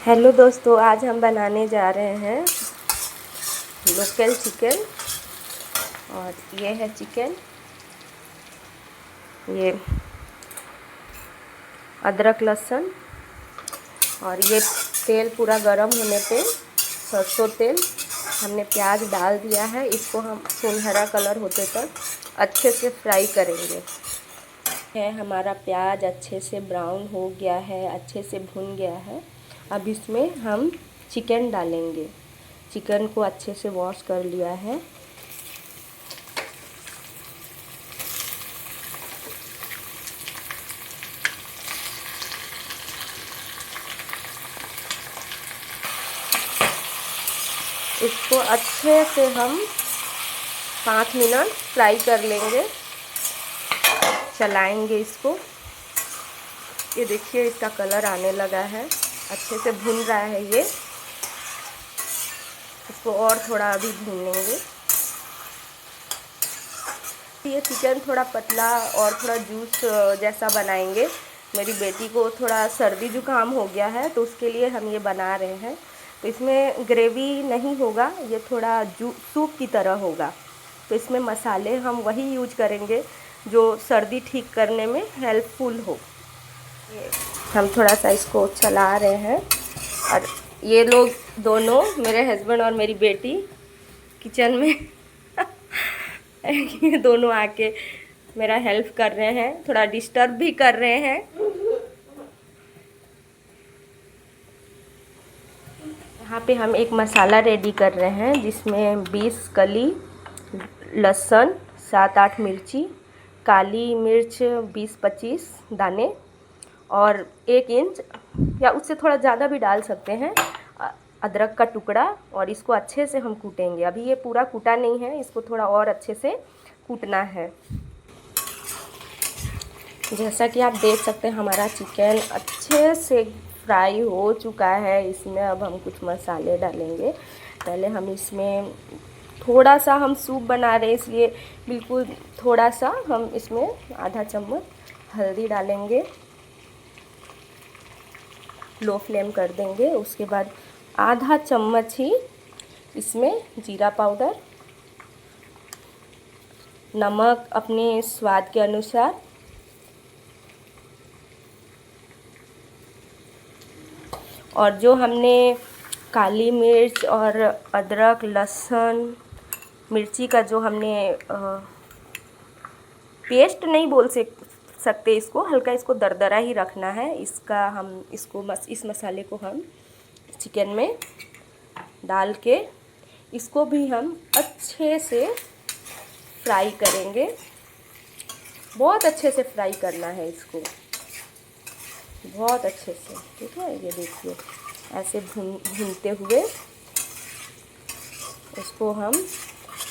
Hello दोस्तों, आज हम बनाने जा रहे हैं लोकल चिकन। और ये है चिकन, ये अदरक लहसुन, और ये तेल पूरा गरम होने पे सरसों तेल हमने प्याज डाल दिया है। इसको हम सुनहरा कलर होते तक अच्छे से फ्राई करेंगे। हमारा प्याज अच्छे से ब्राउन हो गया है, अच्छे से भुन गया है। अब इसमें हम चिकन डालेंगे। चिकन को अच्छे से वॉश कर लिया है। इसको अच्छे से हम 5 मिनट फ्राई कर लेंगे, चलाएंगे इसको। ये देखिए, इसका कलर आने लगा है, अच्छे से भुन रहा है ये। इसको और थोड़ा अभी भून लेंगे। ये चिकन थोड़ा पतला और थोड़ा जूस जैसा बनाएंगे। मेरी बेटी को थोड़ा सर्दी जुकाम हो गया है, तो उसके लिए हम ये बना रहे हैं। तो इसमें ग्रेवी नहीं होगा, ये थोड़ा सूप की तरह होगा। तो इसमें मसाले हम वही यूज करेंगे जो सर्दी ठीक करने में हेल्पफुल हो। हम थोड़ा सा इसको चला रहे हैं, और ये लोग दोनों, मेरे हस्बैंड और मेरी बेटी, किचन में ये दोनों आके मेरा हेल्प कर रहे हैं, थोड़ा डिस्टर्ब भी कर रहे हैं। यहाँ पे हम एक मसाला रेडी कर रहे हैं, जिसमें 20 कली लहसुन, 7-8 मिर्ची, काली मिर्च 20-25 दाने, और 1 इंच या उससे थोड़ा ज़्यादा भी डाल सकते हैं अदरक का टुकड़ा। और इसको अच्छे से हम कूटेंगे। अभी ये पूरा कूटा नहीं है, इसको थोड़ा और अच्छे से कूटना है। जैसा कि आप देख सकते हैं, हमारा चिकन अच्छे से फ्राई हो चुका है। इसमें अब हम कुछ मसाले डालेंगे। पहले हम इसमें थोड़ा सा, हम सूप बना रहे हैं इसलिए बिल्कुल थोड़ा सा हम इसमें आधा चम्मच हल्दी डालेंगे, लो फ्लेम कर देंगे। उसके बाद आधा चम्मच ही इसमें जीरा पाउडर, नमक अपने स्वाद के अनुसार, और जो हमने काली मिर्च और अदरक लहसुन मिर्ची का जो हमने पेस्ट नहीं बोल सकते इसको, हल्का इसको दरदरा ही रखना है। इसका हम इस मसाले को हम चिकन में डाल के इसको भी हम अच्छे से फ्राई करेंगे। बहुत अच्छे से फ्राई करना है इसको, बहुत अच्छे से। ठीक है, ये देखिए, ऐसे भूनते हुए इसको हम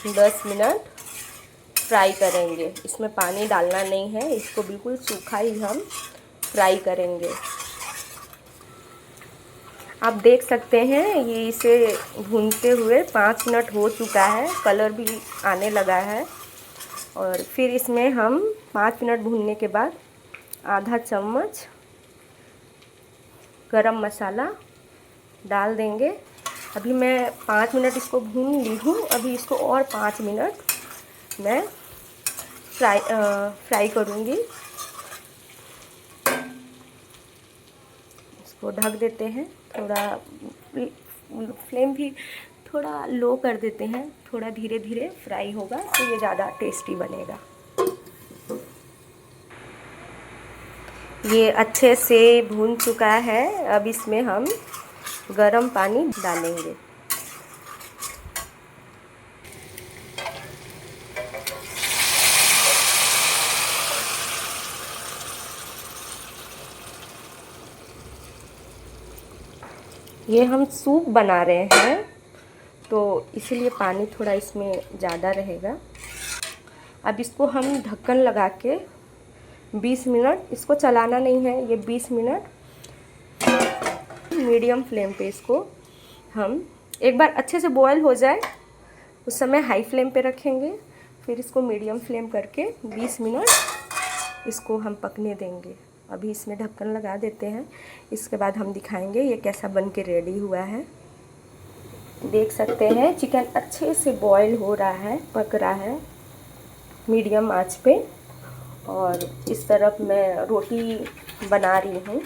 10 मिनट फ्राई करेंगे। इसमें पानी डालना नहीं है, इसको बिल्कुल सूखा ही हम फ्राई करेंगे। आप देख सकते हैं, ये इसे भूनते हुए 5 मिनट हो चुका है, कलर भी आने लगा है। और फिर इसमें हम 5 मिनट भूनने के बाद आधा चम्मच गरम मसाला डाल देंगे। अभी मैं 5 मिनट इसको भून ली हूँ, अभी इसको और 5 मिनट मैं फ्राई करूँगी। इसको ढक देते हैं, थोड़ा फ्लेम भी थोड़ा लो कर देते हैं, थोड़ा धीरे धीरे फ्राई होगा तो ये ज़्यादा टेस्टी बनेगा। ये अच्छे से भून चुका है। अब इसमें हम गरम पानी डालेंगे। ये हम सूप बना रहे हैं, तो इसीलिए पानी थोड़ा इसमें ज़्यादा रहेगा। अब इसको हम ढक्कन लगा के 20 मिनट, इसको चलाना नहीं है, ये 20 मिनट मीडियम फ्लेम पे इसको हम, एक बार अच्छे से बॉयल हो जाए उस समय हाई फ्लेम पे रखेंगे। फिर इसको मीडियम फ्लेम करके 20 मिनट इसको हम पकने देंगे। अभी इसमें ढक्कन लगा देते हैं, इसके बाद हम दिखाएंगे ये कैसा बन के रेडी हुआ है। देख सकते हैं चिकन अच्छे से बॉईल हो रहा है, पक रहा है मीडियम आंच पे। और इस तरफ मैं रोटी बना रही हूँ।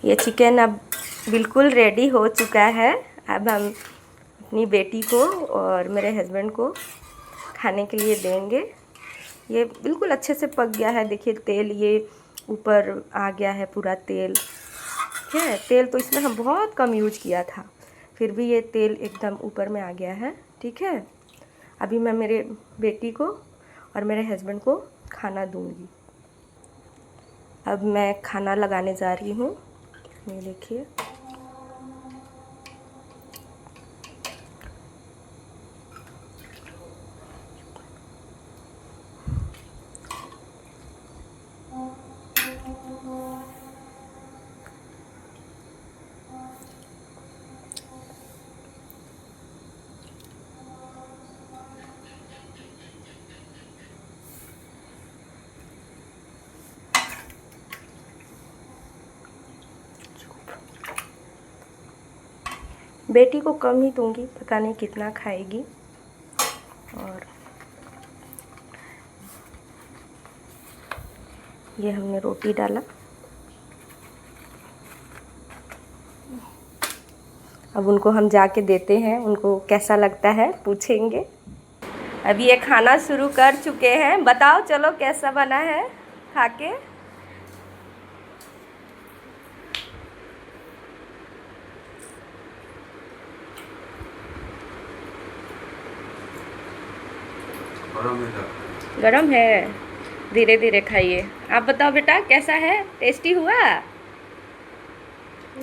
ये चिकन अब बिल्कुल रेडी हो चुका है। अब हम अपनी बेटी को और मेरे हस्बैंड को खाने के लिए देंगे। ये बिल्कुल अच्छे से पक गया है, देखिए तेल ये ऊपर आ गया है पूरा तेल। ठीक है, तेल तो इसमें हम बहुत कम यूज किया था, फिर भी ये तेल एकदम ऊपर में आ गया है। ठीक है, अभी मैं मेरे बेटी को और मेरे हस्बैंड को खाना दूंगी। अब मैं खाना लगाने जा रही हूँ। ये देखिए, बेटी को कम ही दूंगी, पता नहीं कितना खाएगी। और ये हमने रोटी डाला। अब उनको हम जाके देते हैं, उनको कैसा लगता है पूछेंगे। अब ये खाना शुरू कर चुके हैं, बताओ चलो कैसा बना है खा के। गरम है, धीरे धीरे खाइए। आप बताओ बेटा कैसा है, टेस्टी हुआ?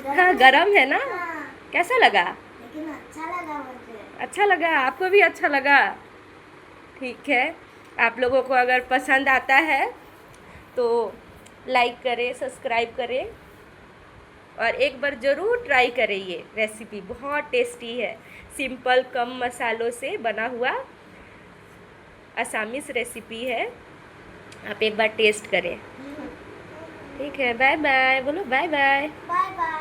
हाँ गरम है ना। हाँ। कैसा लगा? लेकिन अच्छा लगा मुझे। अच्छा लगा, आपको भी अच्छा लगा? ठीक है, आप लोगों को अगर पसंद आता है तो लाइक करें, सब्सक्राइब करें और एक बार ज़रूर ट्राई करें। ये रेसिपी बहुत टेस्टी है, सिंपल कम मसालों से बना हुआ असामीज रेसिपी है। आप एक बार टेस्ट करें। ठीक है, बाय बाय बोलो, बाय बाय। Bye bye.